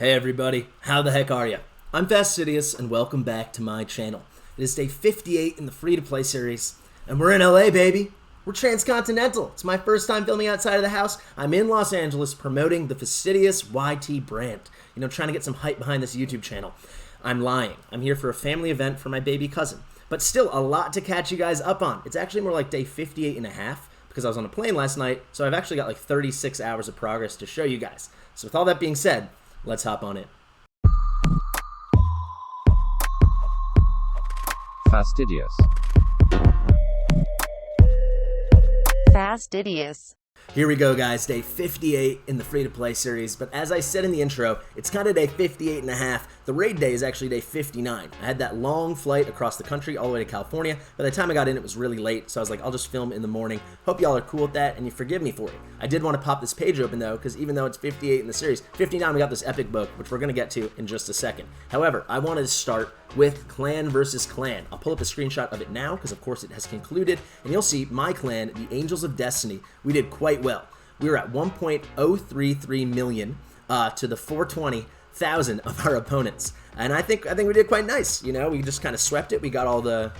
Hey everybody, how the heck are you? I'm Fastidious and welcome back to my channel. It is day 58 in the free-to-play series, and we're in LA, baby. We're transcontinental. It's my first time filming outside of the house. I'm in Los Angeles promoting the Fastidious YT brand. You know, trying to get some hype behind this YouTube channel. I'm lying. I'm here for a family event for my baby cousin. But still, a lot to catch you guys up on. It's actually more like day 58 and a half because I was on a plane last night, so I've actually got like 36 hours of progress to show you guys. So with all that being said, let's hop on in. Fastidious. Fastidious. Here we go, guys, day 58 in the free-to-play series, but as I said in the intro, it's kind of day 58 and a half. The raid day is actually day 59. I had that long flight across the country all the way to California. By the time I got in, it was really late, so I was like, I'll just film in the morning. Hope y'all are cool with that, and you forgive me for it. I did want to pop this page open, though, because even though it's 58 in the series, 59 we got this epic book, which we're going to get to in just a second. However, I wanted to start with clan versus clan. I'll pull up a screenshot of it now, because of course it has concluded, and you'll see my clan, the Angels of Destiny, we did quite well. We were at 1.033 million to the 420,000 of our opponents, and I think we did quite nice. You know, we just kind of swept it. We got all the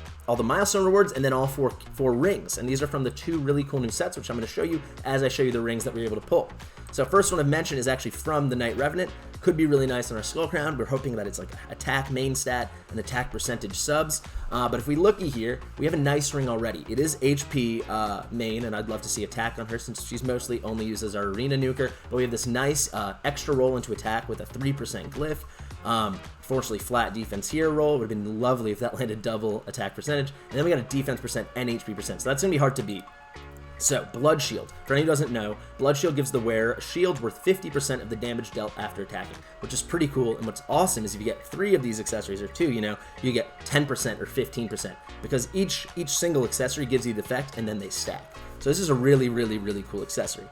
milestone rewards and then all four rings, and these are from the two really cool new sets, which I'm going to show you as I show you the rings that we were able to pull. So first one I've mentioned is actually from the Knight Revenant. Could be really nice on our Skull Crown. We're hoping that it's like attack main stat and attack percentage subs. But if we looky here, we have a nice ring already. It is HP main, and I'd love to see attack on her since she's mostly only used as our arena nuker. But we have this nice extra roll into attack with a 3% glyph. Fortunately, flat defense here roll. Would have been lovely if that landed double attack percentage. And then we got a defense percent and HP percent. So that's going to be hard to beat. So, Blood Shield. For anyone who doesn't know, Blood Shield gives the wearer a shield worth 50% of the damage dealt after attacking, which is pretty cool. And what's awesome is if you get 3 of these accessories, or 2, you know, you get 10% or 15%, because each single accessory gives you the effect, and then they stack. So this is a really, really, really cool accessory.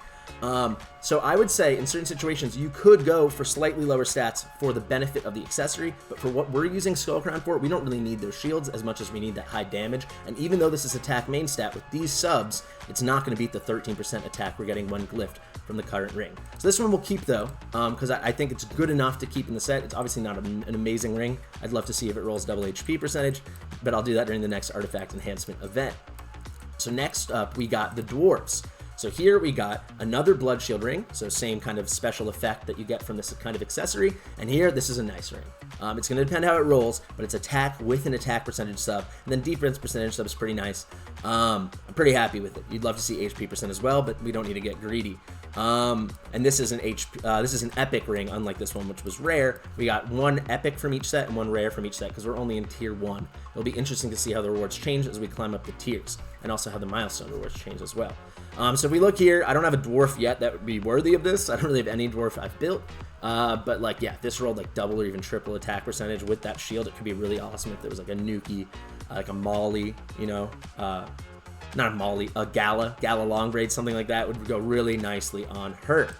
So I would say in certain situations you could go for slightly lower stats for the benefit of the accessory, but for what we're using Skull Crown for, we don't really need those shields as much as we need that high damage. And even though this is attack main stat, with these subs, it's not going to beat the 13% attack we're getting one glyphed from the current ring. So this one we'll keep though, because I think it's good enough to keep in the set. It's obviously not an amazing ring. I'd love to see if it rolls double HP percentage, but I'll do that during the next artifact enhancement event. So next up, we got the Dwarves. So here we got another Blood Shield ring, so same kind of special effect that you get from this kind of accessory, and here, this is a nice ring. It's going to depend how it rolls, but it's attack with an attack percentage sub, and then defense percentage sub is pretty nice. I'm pretty happy with it. You'd love to see HP percent as well, but we don't need to get greedy. And this is an epic ring, unlike this one, which was rare. We got one epic from each set and one rare from each set, because we're only in tier 1. It'll be interesting to see how the rewards change as we climb up the tiers, and also how the milestone rewards change as well. So if we look here, I don't have a dwarf yet that would be worthy of this. I don't really have any dwarf I've built. But like, yeah, this rolled like double or even triple attack percentage with that shield. It could be really awesome if there was like a Nuki, like a Molly, you know, not a Molly, a Gala long braid, something like that would go really nicely on her. All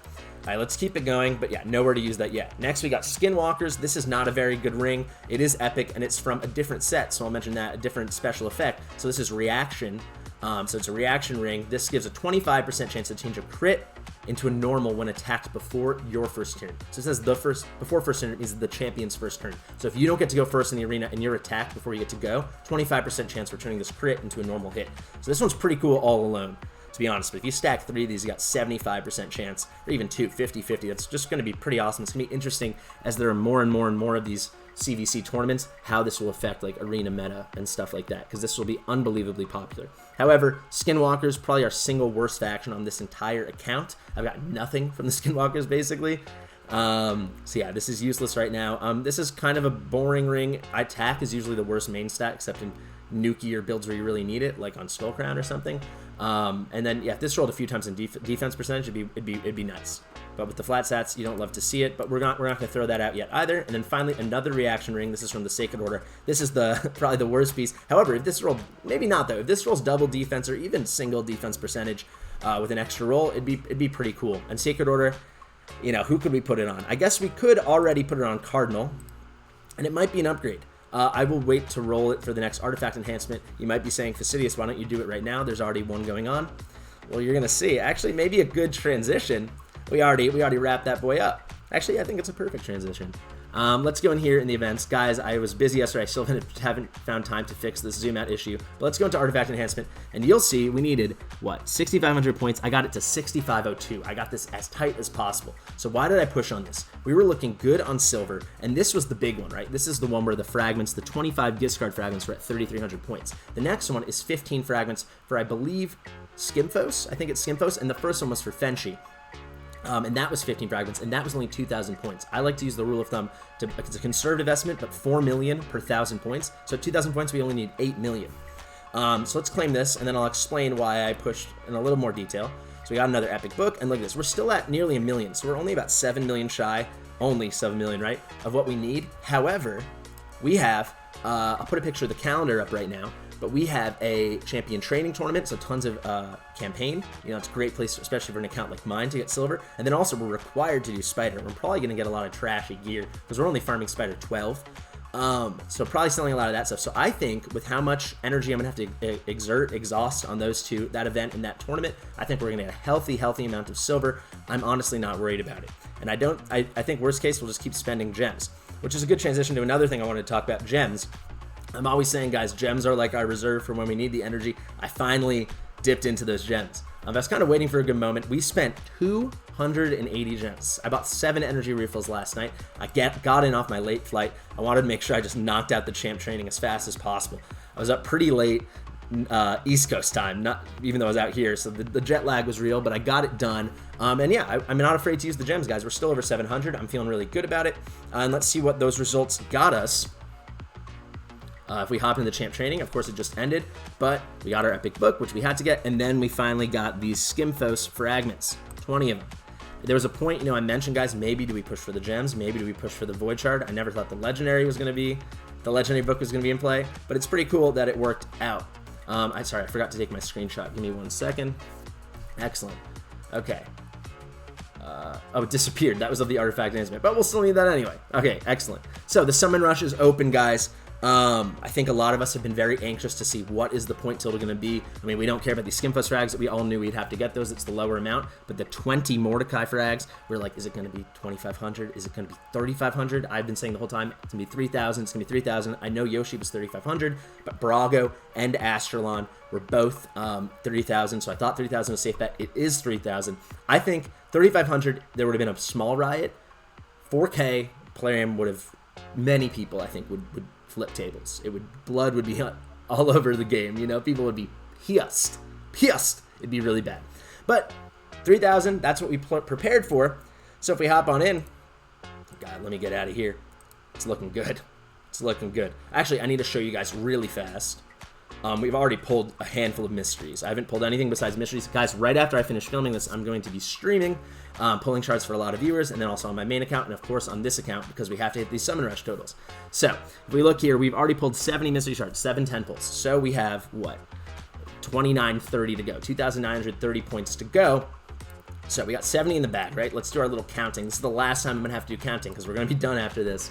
right, let's keep it going, but yeah, nowhere to use that yet. Next, we got Skinwalkers. This is not a very good ring. It is epic, and it's from a different set, so I'll mention that, a different special effect. So this is Reaction. So it's a reaction ring. This gives a 25% chance to change a crit into a normal when attacked before your first turn. So it says before first turn means the champion's first turn. So if you don't get to go first in the arena and you're attacked before you get to go, 25% chance for turning this crit into a normal hit. So this one's pretty cool all alone, to be honest. But if you stack 3 of these, you got 75% chance, or even 2, 50-50. That's just going to be pretty awesome. It's going to be interesting as there are more and more and more of these CvC tournaments, how this will affect like arena meta and stuff like that, because this will be unbelievably popular. However, Skinwalkers, probably our single worst faction on this entire account. I've got nothing from the Skinwalkers, basically. So yeah, this is useless right now. This is kind of a boring ring. Attack is usually the worst main stat, except in Nuki or builds where you really need it, like on Skull Crown or something. And then, yeah, if this rolled a few times in defense percentage, it'd be nice. But with the flat stats, you don't love to see it, but we're not going to throw that out yet either. And then finally, another reaction ring. This is from the Sacred Order. This is probably the worst piece. However, if this rolled, maybe not though, if this rolls double defense or even single defense percentage with an extra roll, it'd be pretty cool. And Sacred Order, you know, who could we put it on? I guess we could already put it on Cardinal, and it might be an upgrade. I will wait to roll it for the next artifact enhancement. You might be saying, Fastidious, why don't you do it right now? There's already one going on. Well, you're going to see. Actually, maybe a good transition. We already wrapped that boy up. Actually, I think it's a perfect transition. Let's go in here in the events. Guys, I was busy yesterday. I still haven't found time to fix this zoom out issue. But let's go into artifact enhancement, and you'll see we needed, what, 6,500 points. I got it to 6,502. I got this as tight as possible. So why did I push on this? We were looking good on silver, and this was the big one, right? This is the one where the fragments, the 25 discard fragments were at 3,300 points. The next one is 15 fragments for, I believe, Skimfos. I think it's Skimfos, and the first one was for Fenshi. And that was 15 fragments, and that was only 2,000 points. I like to use the rule of thumb, it's a conservative estimate, but 4 million per 1,000 points. So at 2,000 points, we only need 8 million. So let's claim this, and then I'll explain why I pushed in a little more detail. So we got another epic book, and look at this. We're still at nearly a million, so we're only about 7 million shy, only 7 million, right, of what we need. However, we have, I'll put a picture of the calendar up right now, but we have a champion training tournament, so tons of campaign. You know, it's a great place, especially for an account like mine, to get silver. And then also we're required to do Spider. We're probably going to get a lot of trashy gear because we're only farming Spider 12. So probably selling a lot of that stuff. So I think with how much energy I'm going to have to exhaust on those two, that event and that tournament, I think we're going to get a healthy amount of silver. I'm honestly not worried about it. And I think worst case, we'll just keep spending gems, which is a good transition to another thing I wanted to talk about, gems. I'm always saying, guys, gems are like our reserve for when we need the energy. I finally dipped into those gems. I was kind of waiting for a good moment. We spent 280 gems. I bought 7 energy refills last night. I got in off my late flight. I wanted to make sure I just knocked out the champ training as fast as possible. I was up pretty late East Coast time, not even though I was out here, so the jet lag was real, but I got it done. And yeah, I'm not afraid to use the gems, guys. We're still over 700. I'm feeling really good about it. And let's see what those results got us. If we hop into the champ training, of course it just ended, but we got our epic book, which we had to get, and then we finally got these Skimfos fragments, 20 of them. There was a point, I mentioned, guys, maybe do we push for the gems? Maybe do we push for the void shard? I never thought the legendary book was going to be in play, but it's pretty cool that it worked out. Sorry, I forgot to take my screenshot. Give me 1 second. Excellent. Okay. Oh, it disappeared. That was of the artifact enhancement, but we'll still need that anyway. Okay, excellent. So the summon rush is open, guys. I think a lot of us have been very anxious to see what is the point total going to be. I mean, we don't care about these Skimfos frags that we all knew we'd have to get those. It's the lower amount, but the 20 Mordecai frags, we're like, is it going to be 2,500? Is it going to be 3,500? I've been saying the whole time, it's going to be 3,000. It's going to be 3,000. I know Yoshi was 3,500, but Brago and Astralon were both 30,000, so I thought 3,000 was a safe bet. It is 3,000. I think 3,500, there would have been a small riot. 4K, Plarium would have, many people, I think, would flip tables. Blood would be all over the game. People would be pissed. It'd be really bad. But 3,000, that's what we prepared for. So if we hop on in, God, let me get out of here. It's looking good. Actually, I need to show you guys really fast. We've already pulled a handful of mysteries. I haven't pulled anything besides mysteries. Guys, right after I finish filming this, I'm going to be streaming, pulling shards for a lot of viewers, and then also on my main account, and of course on this account, because we have to hit these summon rush totals. So, if we look here, we've already pulled 70 mystery shards, 7 10 pulls. So we have, what, 2,930 to go, 2,930 points to go. So we got 70 in the bag, right? Let's do our little counting. This is the last time I'm going to have to do counting, because we're going to be done after this.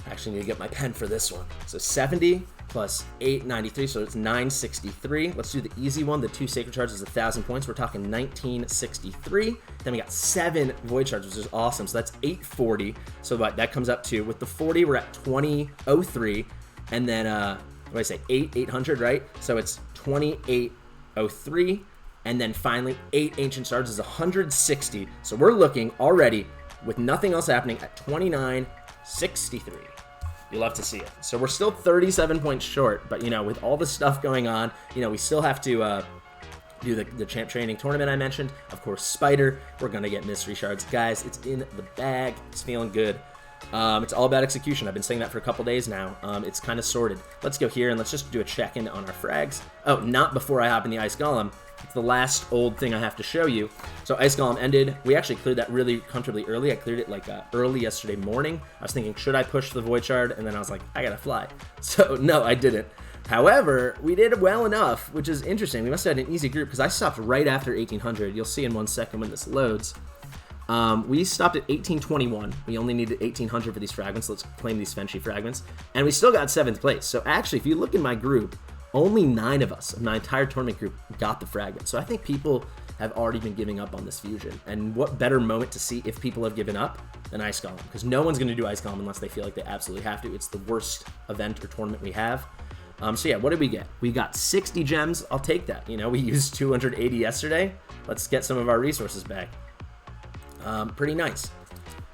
Actually, I need to get my pen for this one. So 70 plus 893, so it's 963. Let's do the easy one. The 2 sacred shards is 1,000 points. We're talking 1963. Then we got 7 void shards, which is awesome. So that's 840. So that comes up to, with the 40, we're at 2003. And then, what did I say? 800, right? So it's 2803. And then finally, 8 ancient shards is 160. So we're looking already, with nothing else happening, at 2963. You'll love to see it. So we're still 37 points short, but with all the stuff going on, we still have to do the champ training tournament I mentioned. Of course, Spider. We're gonna get mystery shards, guys. It's in the bag. It's feeling good. It's all about execution. I've been saying that for a couple days now. It's kind of sorted. Let's go here and let's just do a check-in on our frags. Oh, not before I hop in the Ice Golem. It's the last old thing I have to show you. So Ice Golem ended. We actually cleared that really comfortably early. I cleared it like early yesterday morning. I was thinking, should I push the Void Shard? And then I was like, I gotta fly. So no, I didn't. However, we did well enough, which is interesting. We must have had an easy group because I stopped right after 1800. You'll see in 1 second when this loads. We stopped at 1821. We only needed 1800 for these fragments. Let's claim these Fenshi fragments. And we still got 7th place. So actually, if you look in my group, only 9 of us, of my entire tournament group, got the fragment. So I think people have already been giving up on this fusion. And what better moment to see if people have given up than Ice Golem? Because no one's going to do Ice Golem unless they feel like they absolutely have to. It's the worst event or tournament we have. So yeah, what did we get? We got 60 gems. I'll take that. You know, we used 280 yesterday. Let's get some of our resources back. Pretty nice.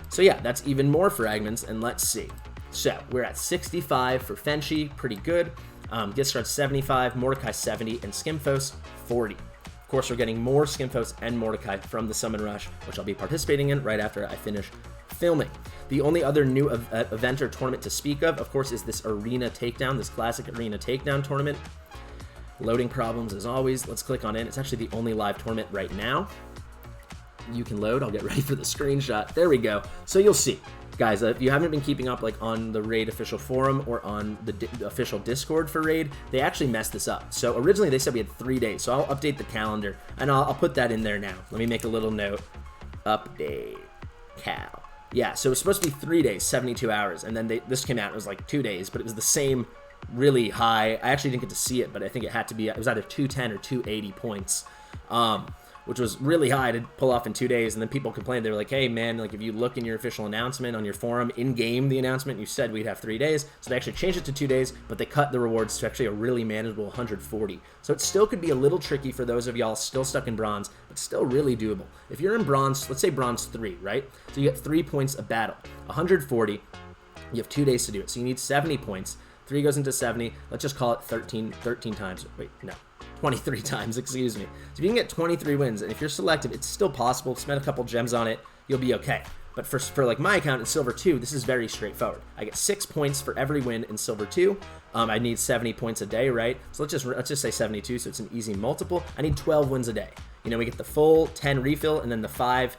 So yeah, that's even more fragments, and let's see. So we're at 65 for Fenshi, pretty good. Giscard 75, Mordecai 70, and Skimfos 40. Of course, we're getting more Skimfos and Mordecai from the Summon Rush, which I'll be participating in right after I finish filming. The only other new event or tournament to speak of course, is this Arena Takedown, this classic Arena Takedown tournament. Loading problems as always. Let's click on it. It's actually the only live tournament right now. You can load. I'll get ready for the screenshot. There we go. So you'll see. Guys, if you haven't been keeping up like on the Raid official forum or on the official Discord for Raid, they actually messed this up. So originally they said we had 3 days, so I'll update the calendar, and I'll put that in there now. Let me make a little note. Update cal. Yeah, so it was supposed to be 3 days, 72 hours, and then this came out, it was like 2 days, but it was the same really high. I actually didn't get to see it, but I think it had to be, it was either 210 or 280 points. Which was really high to pull off in 2 days. And then people complained. They were like, hey, man, like if you look in your official announcement on your forum, in-game the announcement, you said we'd have 3 days. So they actually changed it to 2 days, but they cut the rewards to actually a really manageable 140. So it still could be a little tricky for those of y'all still stuck in bronze, but still really doable. If you're in bronze, let's say bronze 3, right? So you get 3 points a battle. 140, you have 2 days to do it. So you need 70 points. 3 goes into 70. Let's just call it 13 times. Wait, no. 23 times, excuse me. So if you can get 23 wins, and if you're selective, it's still possible. Spend a couple gems on it, you'll be okay. But for like my account in Silver 2, this is very straightforward. I get 6 points for every win in Silver 2. I need 70 points a day, right? So let's just say 72, so it's an easy multiple. I need 12 wins a day. You know, we get the full 10 refill, and then the 5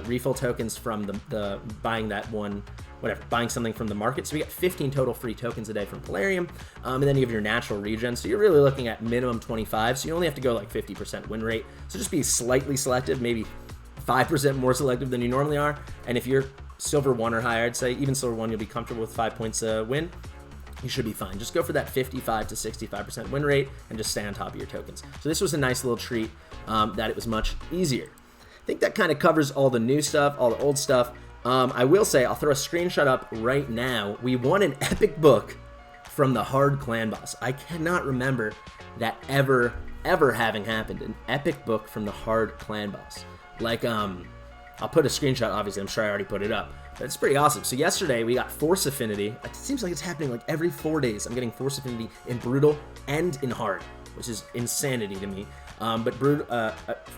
refill tokens from the buying that one, whatever, buying something from the market. So we get 15 total free tokens a day from Polarium, and then you have your natural regen. So you're really looking at minimum 25, so you only have to go like 50% win rate. So just be slightly selective, maybe 5% more selective than you normally are. And if you're Silver 1 or higher, I'd say even Silver 1, you'll be comfortable with 5 points a win. You should be fine. Just go for that 55 to 65% win rate and just stay on top of your tokens. So this was a nice little treat that it was much easier. I think that kind of covers all the new stuff, all the old stuff. I will say, I'll throw a screenshot up right now. We won an epic book from the hard clan boss. I cannot remember that ever having happened. An epic book from the hard clan boss. Like, I'll put a screenshot, obviously. I'm sure I already put it up. But it's pretty awesome. So yesterday, we got Force Affinity. It seems like it's happening like every 4 days. I'm getting Force Affinity in Brutal and in Hard, which is insanity to me. But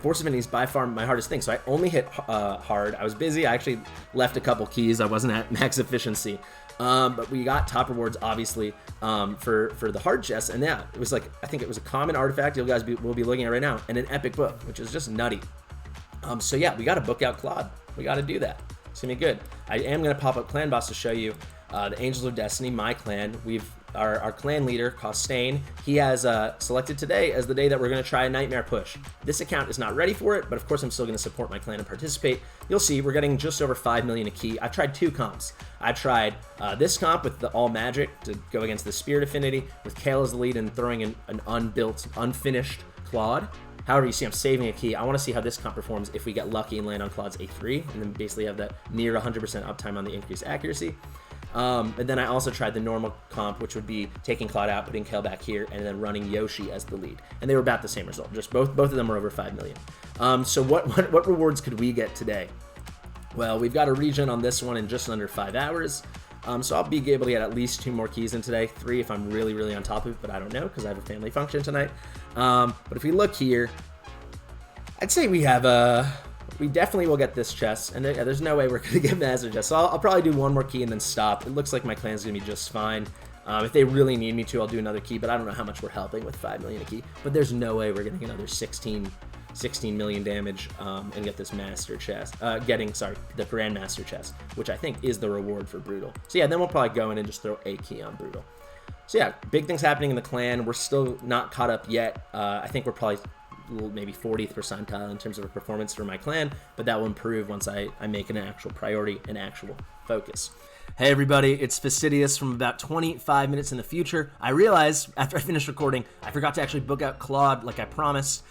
Force Affinity is by far my hardest thing. So I only hit Hard. I was busy. I actually left a couple keys. I wasn't at max efficiency. But we got top rewards, obviously, for the hard chest. And yeah, it was like, I think it was a common artifact you guys will be looking at right now, and an epic book, which is just nutty. So yeah, we got to book out Klodd. We got to do that. It's going to be good. I am going to pop up Clan Boss to show you the Angels of Destiny, my clan. Our clan leader, Costain, he has selected today as the day that we're going to try a Nightmare push. This account is not ready for it, but of course I'm still going to support my clan and participate. You'll see we're getting just over 5 million a key. I've tried 2 comps. I tried this comp with the All Magic to go against the Spirit Affinity, with Kale as the lead and throwing in an unbuilt, unfinished Klodd. However, you see I'm saving a key. I want to see how this comp performs if we get lucky and land on Klodd's A3, and then basically have that near 100% uptime on the increased accuracy. And then I also tried the normal comp, which would be taking Klodd out, putting Kale back here, and then running Yoshi as the lead. And they were about the same result. Just both of them were over 5 million. So what rewards could we get today? Well, we've got a regen on this one in just under 5 hours. So I'll be able to get at least 2 more keys in today, 3 if I'm really, really on top of it, but I don't know because I have a family function tonight. But if we look here, I'd say we definitely will get this chest, and there's no way we're going to get Master Chest. So I'll probably do 1 more key and then stop. It looks like my clan's going to be just fine. If they really need me to, I'll do another key, but I don't know how much we're helping with 5 million a key. But there's no way we're getting another 16 million damage and get this Master Chest. The Grandmaster Chest, which I think is the reward for Brutal. So yeah, then we'll probably go in and just throw a key on Brutal. So yeah, big things happening in the clan. We're still not caught up yet. I think we're probably maybe 40th percentile in terms of performance for my clan, but that will improve once I make an actual priority and actual focus. Hey everybody, it's Fastidious from about 25 minutes in the future. I realized after I finished recording, I forgot to actually book out Klodd like I promised.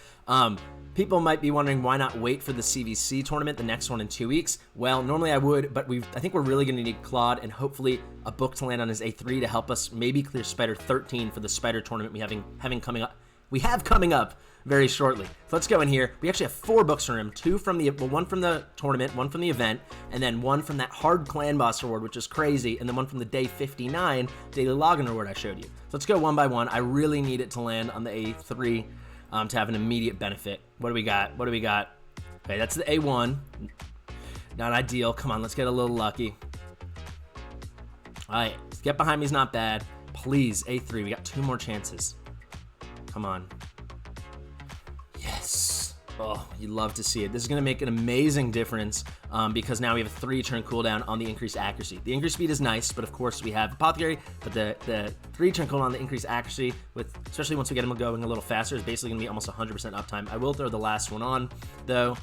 People might be wondering why not wait for the CvC tournament, the next one in 2 weeks. Well, normally I would, but I think we're really going to need Klodd and hopefully a book to land on his A3 to help us maybe clear Spider 13 for the Spider tournament we have coming up very shortly. So let's go in here. We actually have 4 books for him, one from the tournament, one from the event, and then one from that hard clan boss reward, which is crazy, and then one from the day 59 daily login reward I showed you. So let's go one by one. I really need it to land on the A3 to have an immediate benefit. What do we got? Okay, that's the A1. Not ideal. Come on, let's get a little lucky. All right, get behind me is not bad. Please, A3. We got 2 more chances. Come on. Yes. Oh, you love to see it. This is going to make an amazing difference because now we have a 3-turn cooldown on the increased accuracy. The increased speed is nice, but of course we have Apothecary, but the 3-turn cooldown on the increased accuracy, especially once we get him going a little faster, is basically going to be almost 100% uptime. I will throw the last one on, though,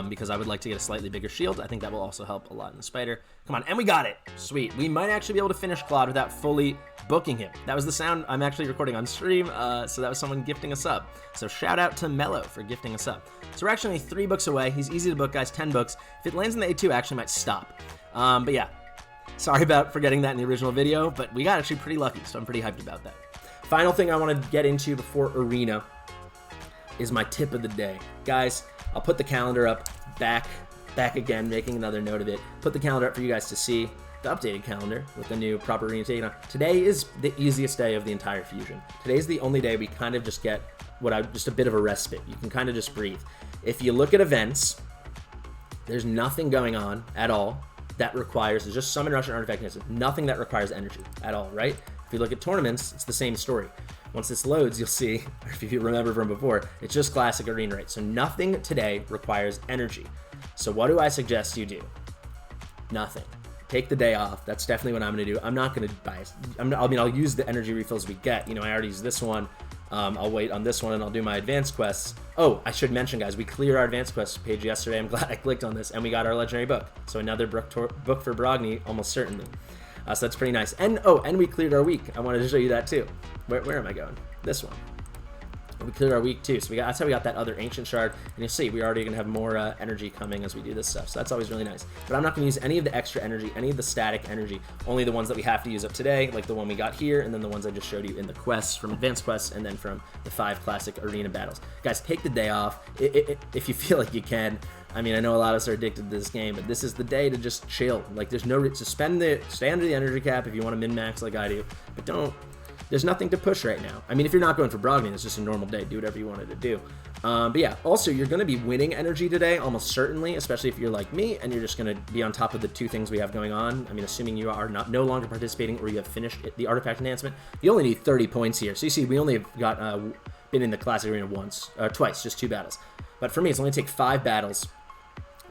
because I would like to get a slightly bigger shield. I think that will also help a lot in the Spider. Come on, and we got it. Sweet. We might actually be able to finish Klodd without fully booking him. That was the sound I'm actually recording on stream, so that was someone gifting us up. So shout out to Mello for gifting us up. So we're actually only 3 books away. He's easy to book, guys, 10 books. If it lands in the A2, I actually might stop. But yeah, sorry about forgetting that in the original video, but we got actually pretty lucky, so I'm pretty hyped about that. Final thing I want to get into before Arena is my tip of the day. Guys, I'll put the calendar up back again, making another note of it. Put the calendar up for you guys to see the updated calendar with the new proper arena takedown. Today is the easiest day of the entire fusion. Today's the only day we kind of just get just a bit of a respite. You can kind of just breathe. If you look at events, there's nothing going on at all that requires, there's just summon, rush, and artifact hits. Nothing that requires energy at all, right? If you look at tournaments, it's the same story. Once this loads, you'll see, or if you remember from before, it's just classic arena rate. So nothing today requires energy. So what do I suggest you do? Nothing. Take the day off. That's definitely what I'm going to do. I'm not going to buy it. I'll use the energy refills we get. You know, I already used this one. I'll wait on this one and I'll do my advanced quests. Oh, I should mention, guys, we cleared our advanced quests page yesterday. I'm glad I clicked on this, and we got our legendary book. So another book for Brogni, almost certainly. So that's pretty nice. And we cleared our week. I wanted to show you that too. Where am I going? This one. We cleared our week too, so that's how we got that other ancient shard. And you'll see we're already gonna have more energy coming as we do this stuff, so that's always really nice. But I'm not gonna use any of the extra energy, any of the static energy, only the ones that we have to use up today, like the one we got here, and then the ones I just showed you in the quests from advanced quests, and then from the 5 classic arena battles. Guys, take the day off if you feel like you can. I mean, I know a lot of us are addicted to this game, but this is the day to just chill. Like, there's no to stay under the energy cap if you want to min max like I do, but don't. There's nothing to push right now. I mean, if you're not going for Brogni, it's just a normal day. Do whatever you wanted to do. But yeah, also, you're going to be winning energy today, almost certainly, especially if you're like me and you're just going to be on top of the 2 things we have going on. I mean, assuming you are no longer participating or you have finished the artifact enhancement, you only need 30 points here. So you see, we only have got been in the classic arena twice, just 2 battles. But for me, it's only take 5 battles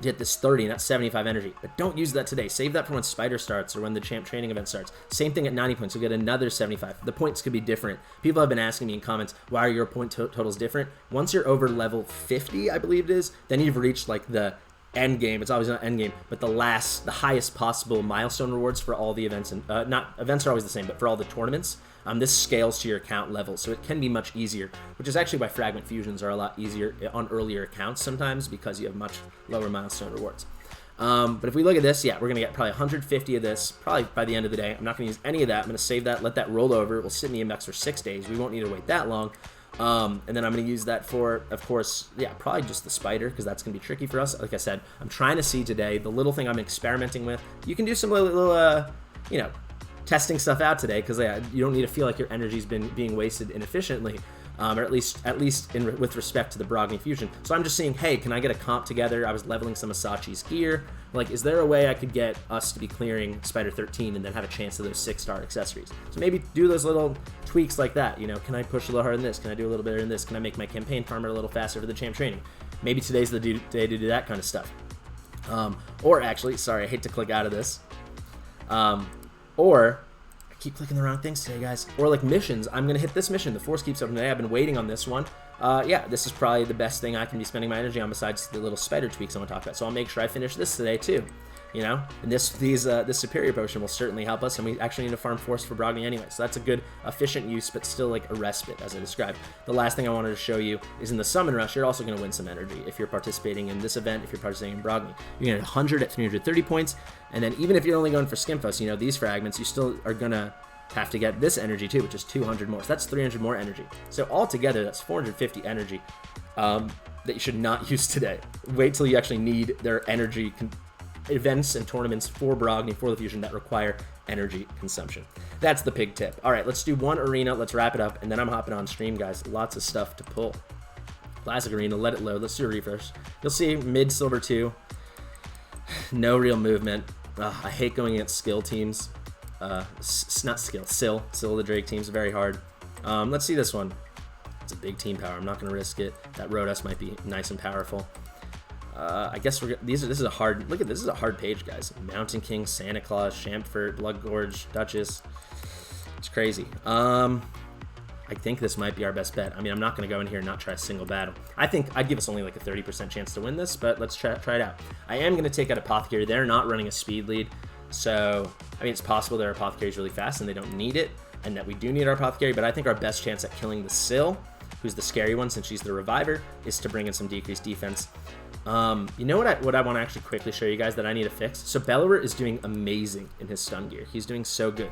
to hit this 30, and that's 75 energy. But don't use that today. Save that for when Spider starts or when the champ training event starts. Same thing at 90 points. You'll get another 75. The points could be different. People have been asking me in comments, why are your point totals different? Once you're over level 50, I believe it is, then you've reached like the end game. It's always not end game, but the highest possible milestone rewards for all the events. And events are always the same, but for all the tournaments, this scales to your account level, so it can be much easier, which is actually why fragment fusions are a lot easier on earlier accounts sometimes, because you have much lower milestone rewards. But if we look at this, yeah, we're going to get probably 150 of this, probably by the end of the day. I'm not going to use any of that. I'm going to save that, let that roll over. It will sit in the index for 6 days. We won't need to wait that long. And then I'm going to use that for, of course, yeah, probably just the Spider, because that's going to be tricky for us. Like I said, I'm trying to see today the little thing I'm experimenting with. You can do some little testing stuff out today, because you don't need to feel like your energy's been being wasted inefficiently, or at least with respect to the Brogni fusion. So I'm just seeing, hey, can I get a comp together? I was leveling some Asachi's gear. Like, is there a way I could get us to be clearing Spider 13 and then have a chance of those 6-star accessories? So maybe do those little tweaks like that. You know, can I push a little harder in this? Can I do a little better in this? Can I make my campaign farmer a little faster for the champ training? Maybe today's the day to do that kind of stuff. Or actually, sorry, I hate to click out of this. Or, I keep clicking the wrong things today, guys. Or like missions, I'm going to hit this mission. The Force keeps open today. I've been waiting on this one. Yeah, this is probably the best thing I can be spending my energy on besides the little Spider tweaks I want to talk about. So I'll make sure I finish this today too. you know, and this superior potion will certainly help us, and we actually need to farm force for Brogni anyway, so that's a good efficient use, but still like a respite, as I described. The last thing I wanted to show you is in the summon rush, you're also going to win some energy if you're participating in this event. If you're participating in Brogni, you're going to 100 at 330 points, and then even if you're only going for Skimfos, you know, these fragments, you still are going to have to get this energy too, which is 200 more, so that's 300 more energy. So altogether, that's 450 energy that you should not use today. Wait till you actually need their energy events and tournaments for Brogni, for the fusion, that require energy consumption. That's the big tip. All right, let's do one arena, let's wrap it up, and then I'm hopping on stream, guys. Lots of stuff to pull. Classic arena, let it load. Let's do a refresh. You'll see mid silver 2, no real movement. I hate going against skill teams. Not skill, Syl the Drake team's very hard. Let's see this one. It's a big team power. I'm not going to risk it. That Rodas might be nice and powerful. I guess this is a hard, look at this, is a hard page, guys. Mountain King, Santa Claus, Champfort, Blood Gorge, Duchess. It's crazy. I think this might be our best bet. I mean, I'm not going to go in here and not try a single battle. I think I'd give us only like a 30% chance to win this, but let's try it out. I am going to take out Apothecary. They're not running a speed lead, so I mean, it's possible their Apothecary is really fast and they don't need it, and that we do need our Apothecary, but I think our best chance at killing the Syl, who's the scary one since she's the reviver, is to bring in some decreased defense. You know what I want to actually quickly show you guys that I need to fix? So Bellower is doing amazing in his stun gear. He's doing so good.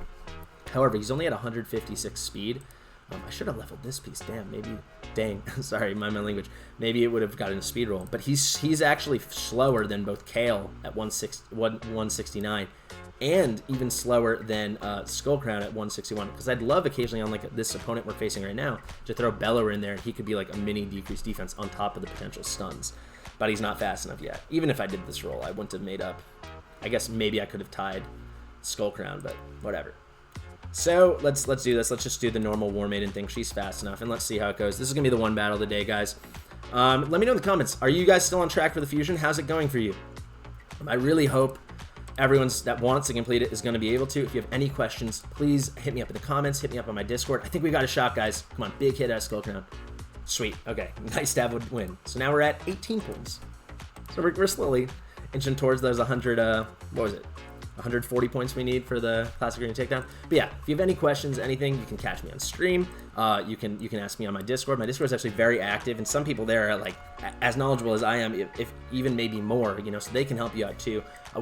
However, he's only at 156 speed. I should have leveled this piece. Dang. Sorry, my language. Maybe it would have gotten a speed roll. But he's actually slower than both Kale at 169 and even slower than Skullcrown at 161. Because I'd love occasionally on like this opponent we're facing right now to throw Bellower in there, and he could be like a mini decreased defense on top of the potential stuns. But he's not fast enough yet. Even if I did this roll, I wouldn't have made up. I guess maybe I could have tied Skullcrown, but whatever. So let's do this. Let's just do the normal War Maiden thing. She's fast enough, and let's see how it goes. This is gonna be the one battle of the day, guys. Let me know in the comments. Are you guys still on track for the fusion? How's it going for you? I really hope everyone that wants to complete it is going to be able to. If you have any questions, please hit me up in the comments. Hit me up on my Discord. I think we got a shot, guys. Come on, big hit at Skullcrown. Sweet. Okay, nice stab would win. So now we're at 18 points. So we're slowly inching towards those 100. What was it? 140 points we need for the Classic Arena Takedown. But yeah, if you have any questions, anything, you can catch me on stream. You can ask me on my Discord. My Discord is actually very active, and some people there are like as knowledgeable as I am, if even maybe more, you know, so they can help you out too. I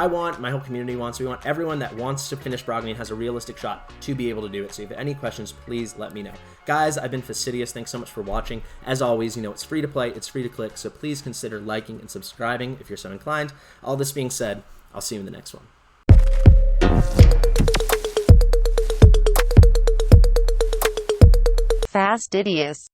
want, my whole community wants, we want everyone that wants to finish Brogni and has a realistic shot to be able to do it. So if you have any questions, please let me know. Guys, I've been Fastidious. Thanks so much for watching. As always, you know, it's free to play, it's free to click, so please consider liking and subscribing if you're so inclined. All this being said, I'll see you in the next one. Fastidious.